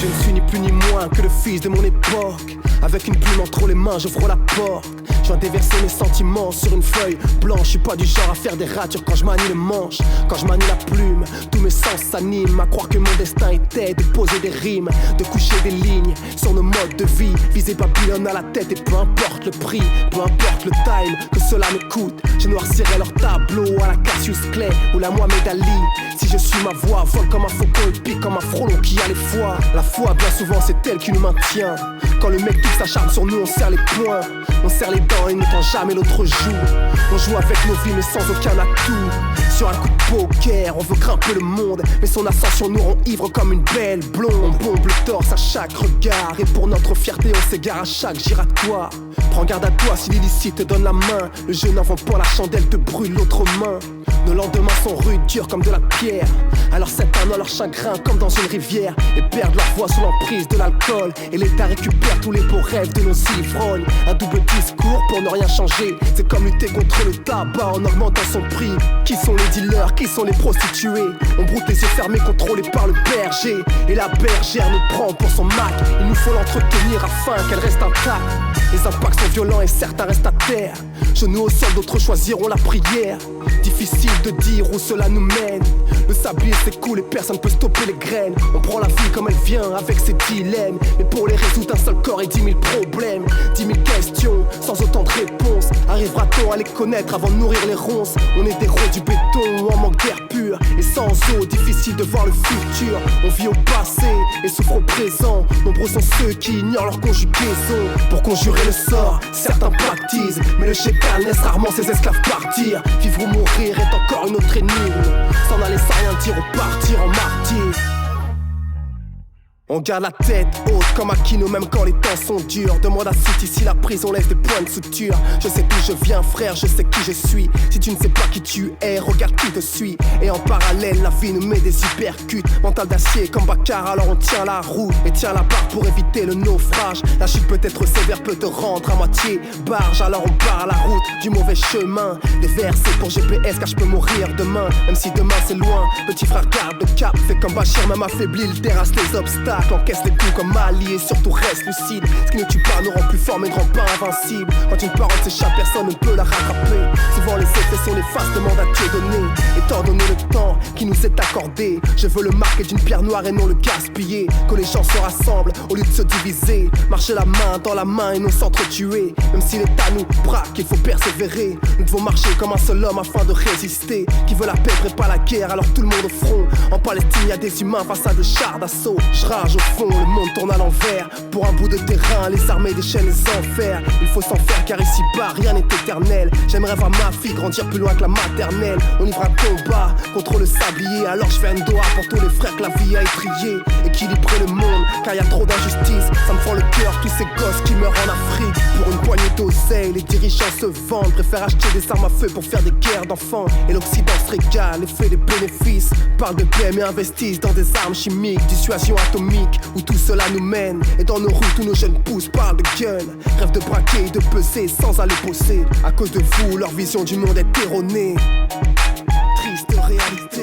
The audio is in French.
Je ne suis ni plus ni moins que le fils de mon époque. Avec une plume entre les mains, j'ouvre la porte. Je viens déverser mes sentiments sur une feuille blanche. Je suis pas du genre à faire des ratures quand je manie le manche. Quand je manie la plume, tous mes sens s'animent à croire que mon destin était de poser des rimes, de coucher des lignes sur nos modes de vie. Viser Babylone à la tête et peu importe le prix, peu importe le time que cela me coûte. Je noircirai leur tableau à la Cassius Clay ou la Mohamed Ali. Si je suis ma voix, vole comme un faucon et pique comme un frelon qui a les fois. La foi, bien souvent, c'est elle qui nous maintient. Quand le mec qui s'acharne sur nous, on serre les poings, on serre les dents et ne tend jamais l'autre joue. On joue avec nos vies mais sans aucun atout. Sur un coup de poker, on veut grimper le monde, mais son ascension nous rend ivre comme une belle blonde. On bombe le torse à chaque regard, et pour notre fierté on s'égare à chaque giratoire. Prends garde à toi si l'illicite te donne la main. Le jeu n'en vend pas la chandelle, te brûle l'autre main. Nos lendemains sont rudes, durs comme de la pierre. Alors certains noient leur chagrin comme dans une rivière et perdent leur voix sous l'emprise de l'alcool. Et l'État récupère tous les beaux rêves de nos ivrognes. Un double discours pour ne rien changer. C'est comme lutter contre le tabac en augmentant son prix. Qui sont les dealers, qui sont les prostituées? On broute les yeux fermés, contrôlés par le berger. Et la bergère nous prend pour son Mac. Il nous faut l'entretenir afin qu'elle reste intacte. Les impacts sont violents et certains restent à terre. Genoux au sol, d'autres choisiront la prière. Difficile de dire où cela nous mène. Le sablier s'écoule et personne peut stopper les graines. On prend la vie comme elle vient avec ses dilemmes. Mais pour les résoudre un seul corps et 10 000 problèmes. 10 000 questions sans autant de réponses. Arrivera-t-on à les connaître avant de nourrir les ronces? On est des rois du béton en manque d'air pur. Et sans eau, difficile de voir le futur. On vit au passé et souffre au présent. Nombreux sont ceux qui ignorent leur conjugaison. Pour conjurer le sort, certains pactisent. Mais le chétan laisse rarement ses esclaves partir. Vivre ou mourir est encore une autre énigme. S'en aller sans rien dire ou partir en martyr. On garde la tête haute comme Aquino même quand les temps sont durs. Demande à City si la prison laisse des points de suture. Je sais d'où je viens frère, je sais qui je suis. Si tu ne sais pas qui tu es, regarde qui te suit. Et en parallèle, la vie nous met des hypercutes. Mental d'acier comme Baccar, alors on tient la roue et tient la barre pour éviter le naufrage. La chute peut être sévère, peut te rendre à moitié barge. Alors on part à la route du mauvais chemin. Des versets pour GPS car je peux mourir demain. Même si demain c'est loin, petit frère garde le cap. Fais comme Bachir, même affaibli, il terrasse les obstacles. Encaisse les coups comme Ali et surtout reste lucide. Ce qui ne tue pas nous rend plus fort mais ne rend pas invincible. Quand une parole s'échappe, personne ne peut la rattraper. Souvent les effets sont néfastes, demande à Dieu donné. Étant donné le temps qui nous est accordé, je veux le marquer d'une pierre noire et non le gaspiller. Que les gens se rassemblent au lieu de se diviser. Marcher la main dans la main et non s'entretuer. Même si l'État nous braque, il faut persévérer. Nous devons marcher comme un seul homme afin de résister. Qui veut la paix prépare la guerre, alors tout le monde au front. En Palestine y a des humains face à des chars d'assaut. Je rage au fond, le monde tourne à l'envers. Pour un bout de terrain, les armées déchaînent les enfers. Il faut s'en faire car ici-bas rien n'est éternel. J'aimerais voir ma fille grandir plus loin que la maternelle. On livre un combat contre le sablier. Alors je fais une doigt pour tous les frères que la vie a étrié. Équilibrer le monde car y a trop d'injustice. Ça me fend le cœur, tous ces gosses qui meurent en Afrique. Pour une poignée d'oseille, les dirigeants se vendent. Préfèrent acheter des armes à feu pour faire des guerres d'enfants. Et l'Occident se régale et fait des bénéfices. Parle de paix mais investissent dans des armes chimiques. Dissuasion atomique où tout cela nous mène. Et dans nos rues tous nos jeunes pousses parlent de gun. Rêvent de braquer et de peser sans aller bosser. À cause de vous leur vision du monde est erronée. Triste réalité.